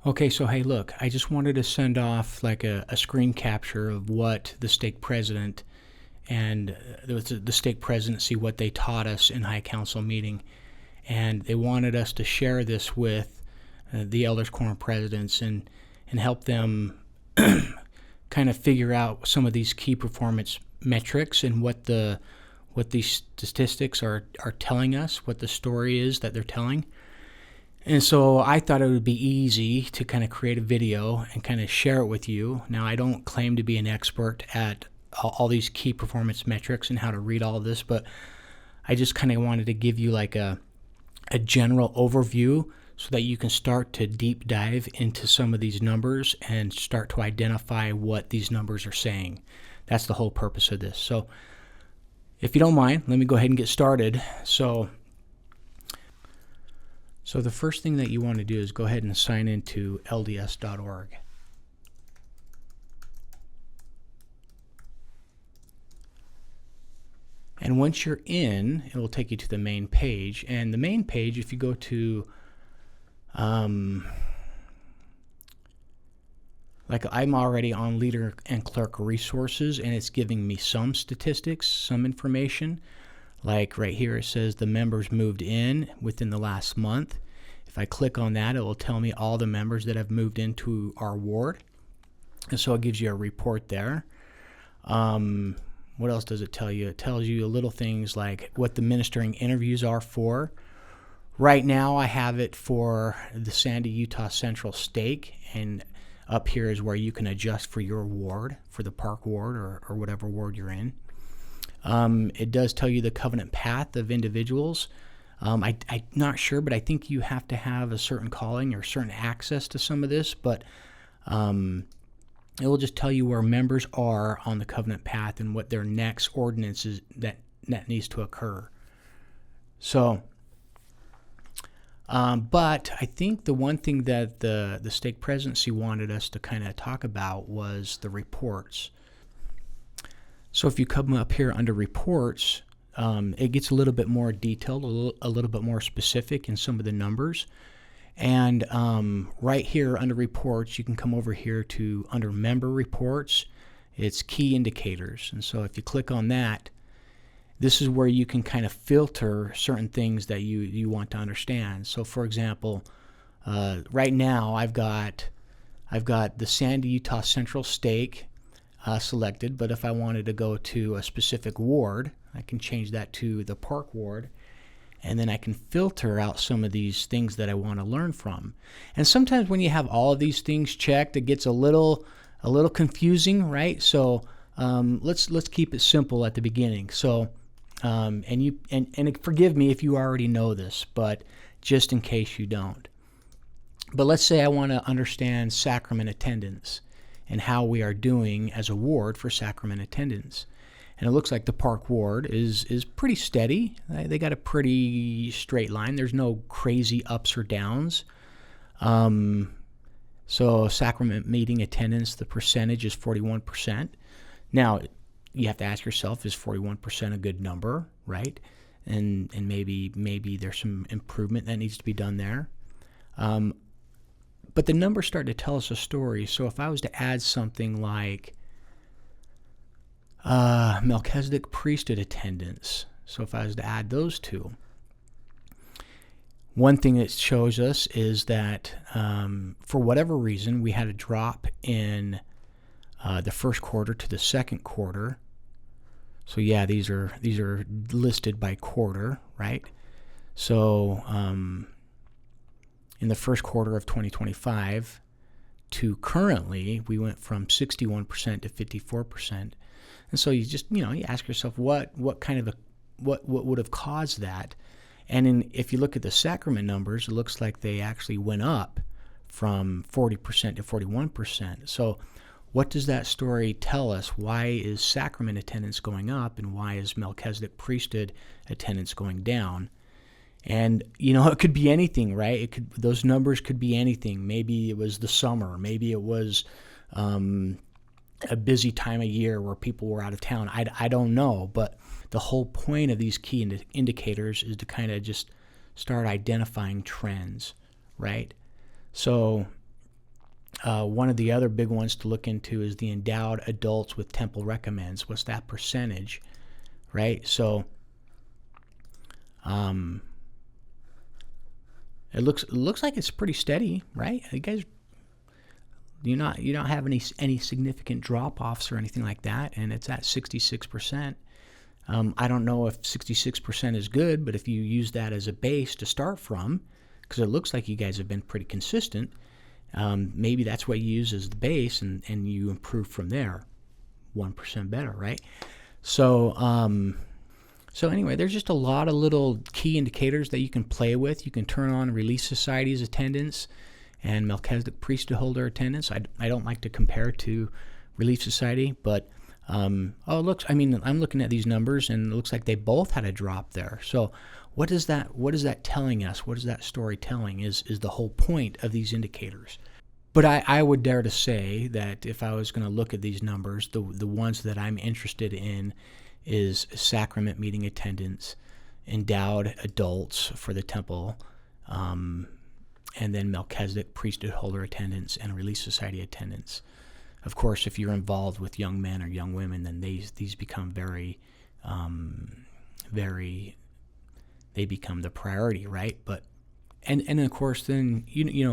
Okay, so hey, look, I just wanted to send off like a screen capture of what the stake president and the stake presidency, what they taught us in High Council meeting. And they wanted us to share this with the Elders Quorum presidents and help them kind of figure out some of these key performance metrics and what these statistics are telling us, what the story is that they're telling. And so I thought it would be easy to kind of create a video and kind of share it with you. Now, I don't claim to be an expert at all these key performance metrics and how to read all of this, but I just kind of wanted to give you like a general overview so that you can start to deep dive into some of these numbers and start to identify what these numbers are saying. That's the whole purpose of this. So if you don't mind, let me go ahead and get started. So the first thing that you want to do is go ahead and sign into LDS.org. And once you're in, it will take you to the main page. And the main page, if you go to, like I'm already on Leader and Clerk Resources, and it's giving me some statistics, some information. Like right here, it says the members moved in within the last month. If I click on that, it will tell me all the members that have moved into our ward. And so it gives you a report there. What else does it tell you? It tells you little things like what the ministering interviews are for. Right now, I have it for the Sandy, Utah Central stake, and up here is where you can adjust for your ward, for the Park ward or whatever ward you're in. It does tell you the covenant path of individuals. I'm not sure, but I think you have to have a certain calling or certain access to some of this, but it will just tell you where members are on the covenant path and what their next ordinance is that needs to occur. So, but I think the one thing that the stake presidency wanted us to kind of talk about was the reports. So if you come up here under reports, it gets a little bit more detailed, a little bit more specific in some of the numbers. And right here under reports, you can come over here to under member reports. It's key indicators. And so if you click on that, this is where you can kind of filter certain things that you want to understand. So for example, right now I've got the Sandy, Utah Central stake selected, but if I wanted to go to a specific ward, I can change that to the Park ward, and then I can filter out some of these things that I want to learn from. And sometimes when you have all of these things checked, it gets a little confusing, right? So let's keep it simple at the beginning. So and forgive me if you already know this, but just in case you don't. But let's say I want to understand sacrament attendance and how we are doing as a ward for sacrament attendance. And it looks like the Park ward is pretty steady. They got a pretty straight line. There's no crazy ups or downs. So sacrament meeting attendance, the percentage is 41%. Now, you have to ask yourself, is 41% a good number, right? And maybe there's some improvement that needs to be done there. But the numbers start to tell us a story. So if I was to add something like Melchizedek priesthood attendance, so if I was to add those two, one thing it shows us is that for whatever reason, we had a drop in the first quarter to the second quarter. So yeah, these are listed by quarter, right? So in the first quarter of 2025 to currently, we went from 61% to 54%. And so you ask yourself what would have caused that? And if you look at the sacrament numbers, it looks like they actually went up from 40% to 41%. So what does that story tell us? Why is sacrament attendance going up, and why is Melchizedek priesthood attendance going down? And it could be anything, right? Those numbers could be anything. Maybe it was the summer. Maybe it was a busy time of year where people were out of town. I don't know, but the whole point of these key indicators is to kind of just start identifying trends, right? So One of the other big ones to look into is the endowed adults with Temple recommends. What's that percentage, right? So it looks like it's pretty steady, right? You guys, you don't have any significant drop-offs or anything like that, and it's at 66%. I don't know if 66% is good, but if you use that as a base to start from, because it looks like you guys have been pretty consistent, maybe that's what you use as the base, and you improve from there, 1% better, right? So anyway, there's just a lot of little key indicators that you can play with. You can turn on Relief Society's attendance and Melchizedek priesthood holder attendance. I don't like to compare to Relief Society, but I'm looking at these numbers, and it looks like they both had a drop there. So what is that telling us? What is that story telling? Is the whole point of these indicators? But I would dare to say that if I was going to look at these numbers, the ones that I'm interested in is sacrament meeting attendance, endowed adults for the temple, and then Melchizedek priesthood holder attendance and Relief Society attendance. Of course, if you're involved with young men or young women, then these become very, they become the priority, right? But and of course, then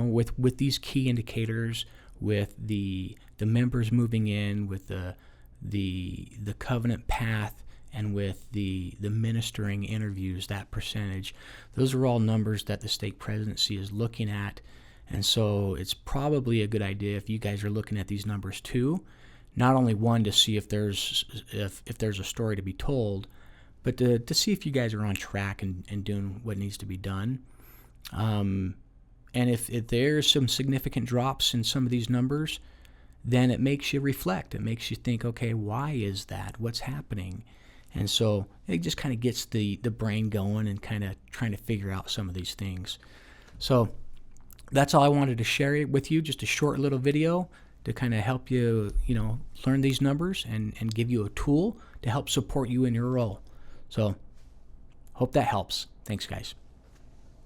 with these key indicators, with the members moving in, with the covenant path, and with the ministering interviews, that percentage, those are all numbers that the stake presidency is looking at. And so it's probably a good idea if you guys are looking at these numbers too, not only one to see if there's a story to be told, but to see if you guys are on track and doing what needs to be done. And if there's some significant drops in some of these numbers, then it makes you reflect. It makes you think, okay, why is that? What's happening? And so it just kind of gets the brain going and kind of trying to figure out some of these things. So that's all I wanted to share with you, just a short little video to kind of help you, learn these numbers and give you a tool to help support you in your role. So hope that helps. Thanks, guys.